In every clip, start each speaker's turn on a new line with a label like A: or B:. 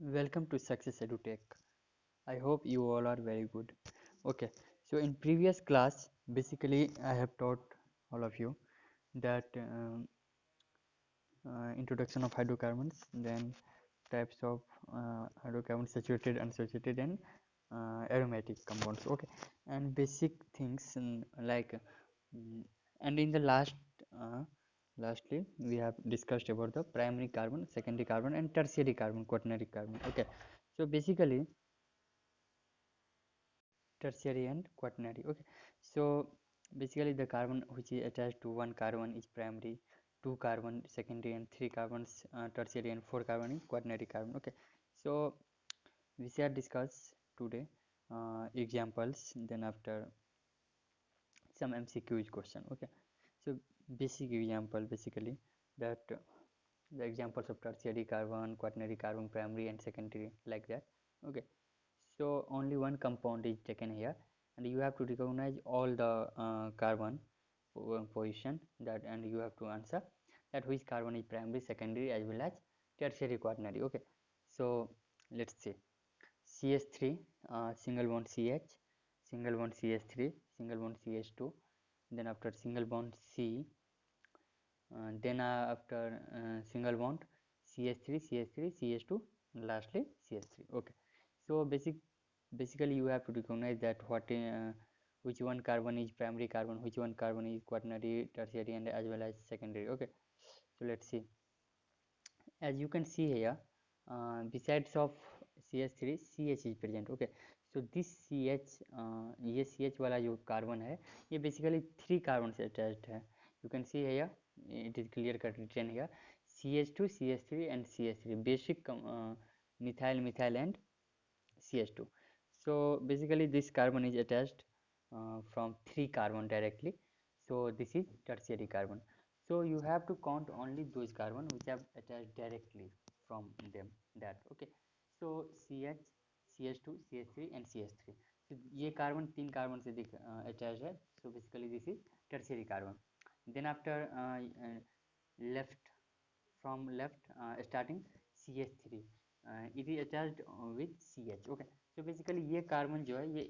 A: Welcome to Success EduTech. I hope you all are very good. Okay, so in previous class, basically I have taught all of you that introduction of hydrocarbons, then types of hydrocarbons, saturated, unsaturated, and aromatic compounds. Okay, and basic things and in the uh, lastly we have discussed about the primary carbon, secondary carbon, and tertiary carbon, quaternary carbon. Okay, so basically tertiary and quaternary. Okay, so basically the carbon which is attached to one carbon is primary, two carbon secondary, and three carbons tertiary, and four carbon is quaternary carbon. Okay, so we shall discuss today examples, then after some MCQs question. Okay, so basic example basically that the examples of tertiary carbon, quaternary carbon, primary and secondary, like that. Okay, so only one compound is taken here, and you have to recognize all the carbon position that, and you have to answer that which carbon is primary, secondary, as well as tertiary, quaternary. Okay, so let's see. CH3, single bond CH, single bond CH3, single bond CH2, then after single bond C, then after single bond CH3, CH3, CH2, lastly CH3. Okay, so basically you have to recognize that which one carbon is primary carbon, which one carbon is quaternary, tertiary, and as well as secondary. Okay, so let's see. As you can see here, besides of CH3, CH is present. Okay, so this CH, ये CH वाला जो carbon है, ये basically three carbon से attached है. You can see here, it is clear cut written here, CH2, CH3, and CH3, basic methyl, methyl, and CH2. So basically this carbon is attached from three carbon directly. So this is tertiary carbon. So you have to count only those carbon which have attached directly from them. That okay. So CH, CH2, CH3, and CH3. So ये carbon तीन carbon से attached है. So basically this is tertiary carbon. Then after left, from left starting CH3, it is attached with CH. Okay, so basically ये carbon जो है ये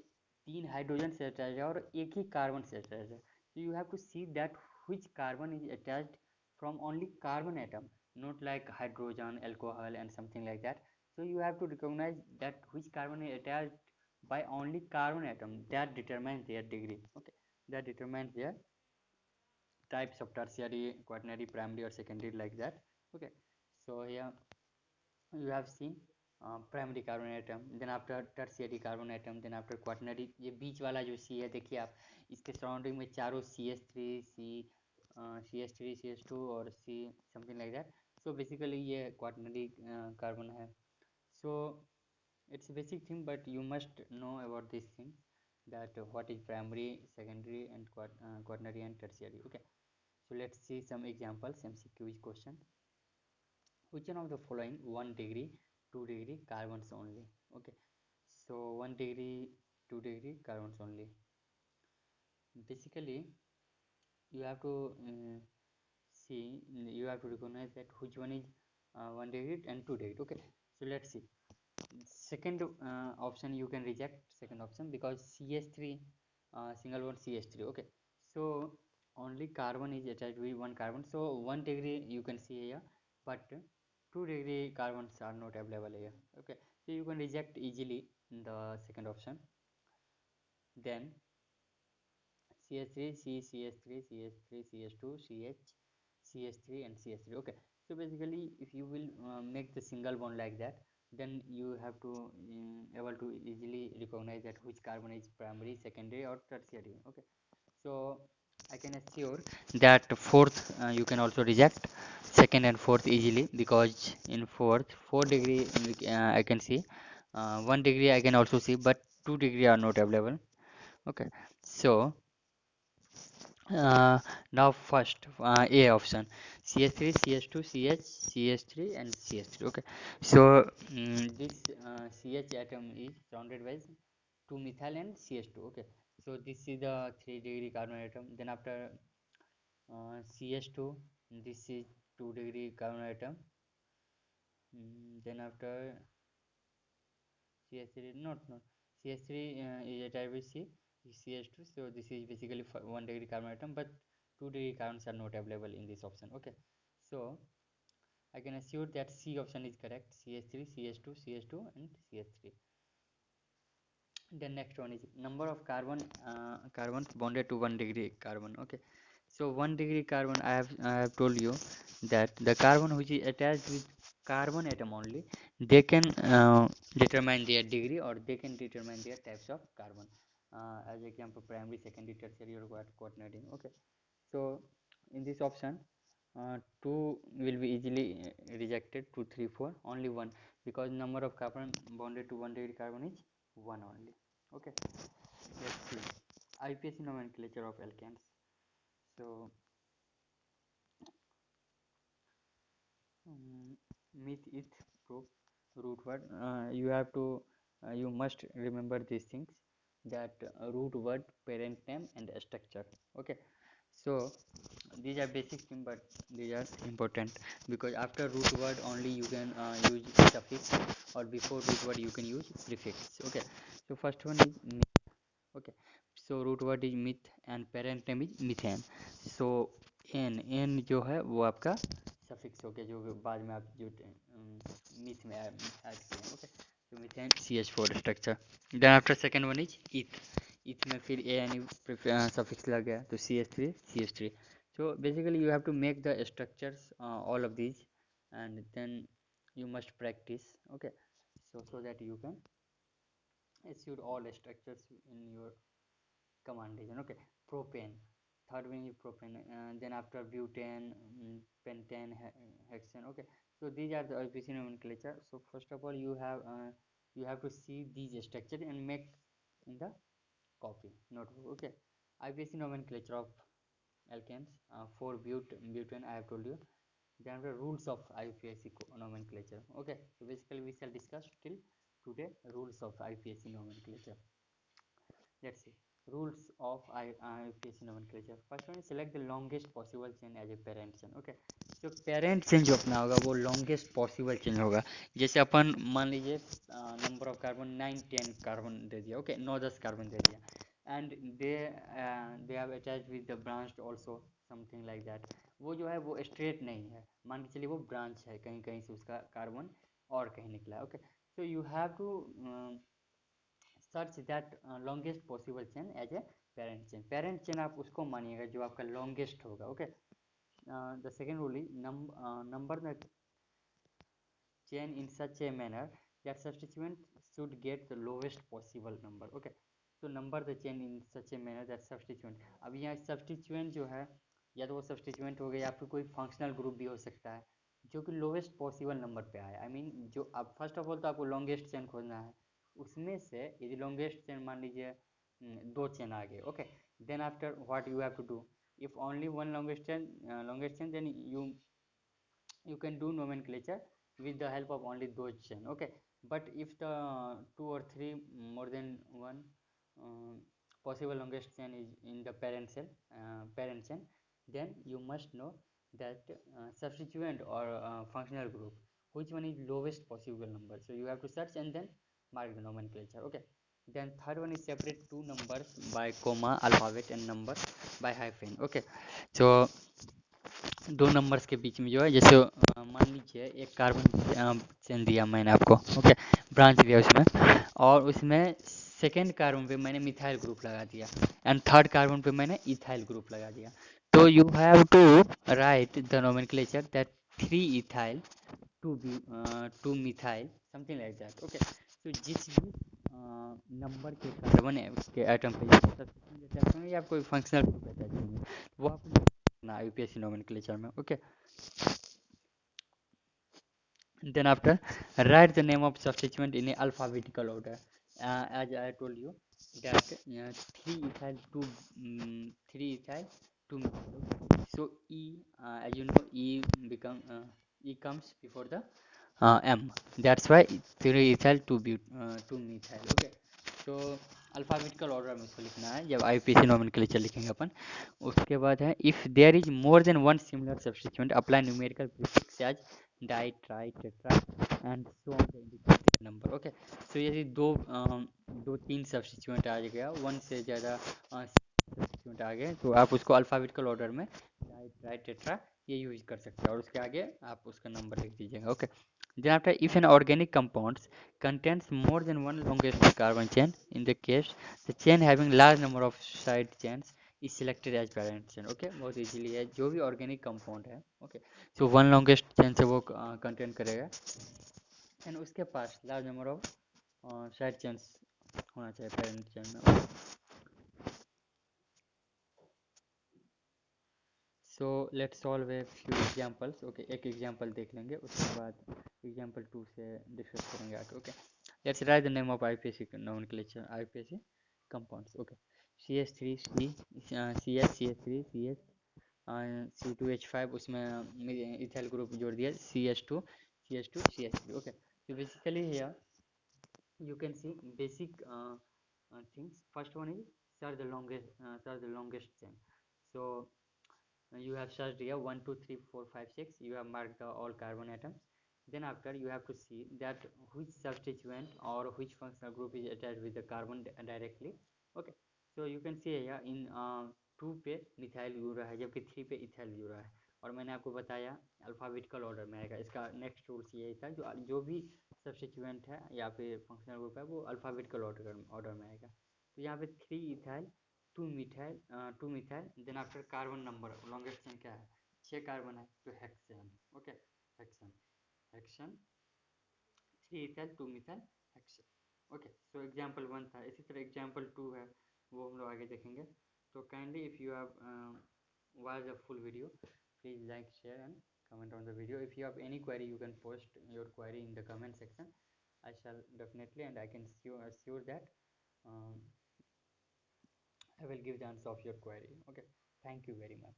A: तीन hydrogen से अटैच है और एक ही कार्बन से अटैच है. So you have to see that which carbon is attached from only carbon atom, not like hydrogen, alcohol, and something like that. So you have to recognize that which carbon is attached by only carbon atom. That determines their degree. Okay, that determines their types of tertiary, quaternary, primary, or secondary, like that. Okay, so here you have seen primary carbon atom, then after tertiary carbon atom, then after quaternary. ये बीच वाला जो सी है देखिए आप, इसके surrounding में चारों CH3, CH3, CH2 और C something like that. So basically ये क्वाटनरी कार्बन है. सो it's a basic thing, but you must know about this thing, that what is primary, secondary, and quaternary and tertiary. Okay, so let's see some examples, MCQ question. Which one of the following 1 degree, 2 degree carbons only? Okay, so 1 degree, 2 degree carbons only. Basically you have to see, you have to recognize that which one is 1 degree and 2 degree. Okay, so let's see. Second option you can reject, second option, because CH3, single bond CH3. Okay, so only carbon is attached with one carbon, so 1 degree you can see here, but 2 degree carbons are not available here. Okay, so you can reject easily the second option. Then CH3, CH3, CH3, CH2, CH, CH3, and CH3. Okay, so basically if you will make the single bond like that, then you have to able to easily recognize that which carbon is primary, secondary, or tertiary. Okay, so I can assure that fourth you can also reject, second and fourth easily, because in fourth 4 degree I can see, 1 degree I can also see, but 2 degree are not available. Okay, so now first A option, CH3, CH2, CH, CH3, and CH3. Okay, so this CH atom is surrounded by 2 methyl and CH2. Okay, so this is the 3 degree carbon atom. Then after CH2, this is 2 degree carbon atom. Then after CH3 not CH3 is attached with CH2, so this is basically 1 degree carbon atom, but 2 degree carbons are not available in this option. Okay, so I can assure that C option is correct. CH3, CH2, CH2 and CH3. Then next one is number of carbons bonded to 1 degree carbon. Okay, so 1 degree carbon, I have told you that the carbon which is attached with carbon atom only, they can determine their degree, or they can determine their types of carbon. As example, primary, secondary, tertiary, or quaternary. Okay, so in this option, 2 will be easily rejected, 2 3 4, only 1, because number of carbon bonded to 1 degree carbon is 1 only. Okay, let's see IUPAC nomenclature of alkanes. So myth, eth, proof, root word, you must remember these things, that root word, parent name and structure. Okay, so these are basic things, but these are important, because after root word only you can use suffix, or before root word you can use prefix. Okay, so first one is myth. Okay, so root word is myth and parent name is methane. So n जो है वो आपका suffix हो गया, जो बाद में आप जो मिथ में ऐड किए. ओके, तो methane CH4 structure. Then after second one is eth. Eth में फिर एन सफिक्स लग गया, तो CH3 CH3. So basically you have to make the structures, all of these, and then you must practice. Okay, so that you can assure all structures in your command region. Okay, propane, third one is propane, then after butane, pentane, hexane. Okay, so these are the IUPAC nomenclature. So first of all you have to see these structure and make in the copy notebook. Okay, IUPAC nomenclature of alkanes, for butane I have told you. Then the rules of IUPAC nomenclature. Okay, so basically we shall discuss till today rules of IUPAC nomenclature. Let's see rules of IUPAC nomenclature. First one is select the longest possible chain as a parent chain. Okay, जो parent chain जो अपना होगा वो longest possible chain होगा. जैसे अपन मान लीजिए number of carbon 9-10 carbon दे दिया. ओके, 9-10 कार्बन दे दिया, and they have attached with the branch also, something like that. वो जो है वो स्ट्रेट नहीं है, मान के चलिए वो ब्रांच है, कहीं कहीं से उसका कार्बन और कहीं निकला है. Okay, so you have to search that longest possible chain as a parent chain. Parent chain आप उसको मानिएगा जो आपका लॉन्गेस्ट होगा. Okay, the second rule is number the chain in such a manner that substituent should get the lowest possible number. Okay, so number the chain in such a manner that substituent. अब यहाँ substituent जो है, या तो वो substituent हो गया या फिर कोई functional group भी हो सकता है जो कि lowest possible number पे आए. I mean जो आप फर्स्ट ऑफ ऑल तो आपको longest chain खोजना है, उसमें से यदि longest chain मान लीजिए 2 चेन आ गए. Okay, then after what you have to do, if only one longest chain, then you can do nomenclature with the help of only those chain. Okay, but if the 2 or 3 more than one uh, possible longest chain is in the parent chain, then you must know that substituent or functional group, which one is lowest possible number. So you have to search and then mark the nomenclature. Okay, then third one is separate two numbers by comma, alphabet and number by hyphen. Okay, so दो numbers के बीच में जो है, जैसे मान लीजिए एक carbon chain दिया मैंने आपको. ओके, ब्रांच दिया उसमें, और उसमें सेकेंड कार्बन पे मैंने मिथाइल ग्रुप लगा दिया, एंड थर्ड कार्बन पे मैंने इथाइल ग्रुप लगा दिया. तो you have to write the nomenclature that 3 ethyl, 2 methyl, something like that. Okay, तो जिस भी नंबर के कार्बन है उसके एटम पे अटैच होंगे या कोई फंक्शनल ग्रुप अटैच होंगे, वो आप IUPAC nomenclature में. Okay, then after write the name of substituent in a alphabetical order. As I told you that 3 ethyl 2 3 ethyl 2 methyl. Okay, so as you know E comes before the M, that's why 3 ethyl 2 methyl. Okay, so alphabetical order में उसको लिखना है जब IUPAC nomenclature लिखेंगे अपन. उसके बाद है if there is more than one similar substituent apply numerical prefix as di, tri, tetra and so on the indicated number. Okay, तो यदि दो तीन सब्स्टिट्यूएंट आ गया, वन से ज़्यादा सब्स्टिट्यूएंट आ गए, तो आप उसको अल्फ़ाबेटिकल ऑर्डर में ट्राई ट्राई टेट्रा ये यूज कर सकते हैं, और उसके आगे आप उसका नंबर लिख दीजिएगा। Okay, then after, if an organic compound contains more than one longest carbon chain, in the case the chain having large number of side chains is selected as parent chain। Okay, बहुत easily है, जो भी organic compound है, okay, तो one longest chain से वो contain करेगा, and उसके पास large number of side chains होना चाहिए पेरेंट चेन में। So let's solve a few examples. Okay, एक एग्जांपल देख लेंगे, उसके बाद एग्जांपल 2 से डिस्कस करेंगे आगे। Okay, let's write the name of IUPAC nomenclature, IUPAC compounds. Okay, CH3 C, CH3 CH, C2H5, उसमें इथाइल ग्रुप जोड़ दिया, CH2 CH2 CH3। Okay, so basically here you can see basic things. First one is search the longest chain. So you have searched here 1 2 3 4 5 6, you have marked the all carbon atoms. Then after, you have to see that which substituent or which functional group is attached with the carbon directly। Okay, so you can see here in 2 पे methyl यूरा है, जबकि 3 पे ethyl यूरा है, और मैंने आपको बताया alphabetical order में आएगा। इसका नेक्स्ट रूल्स यही था, जो भी सब्स्टिट्यूएंट है या फिर फंक्शनल ग्रुप है, वो अल्फ़ाबेटिकल ऑर्डर में आएगा। तो यहाँ पे 3 ethyl, 2 methyl, then after carbon number longest chain क्या है, 6 कार्बन है, तो hexane. Okay, hexane, hexane, 3 ethyl, 2 methyl, hexane. Okay, so example 1 था। इसी तरह एग्जांपल 2 है, वो हम लोग आगे देखेंगे। तो kindly if you have watch the full video, please like, share and comment on the video. If you have any query, you can post your query in the comment section. I shall definitely, and I can assure that um, I will give the answer of your query. Okay, thank you very much.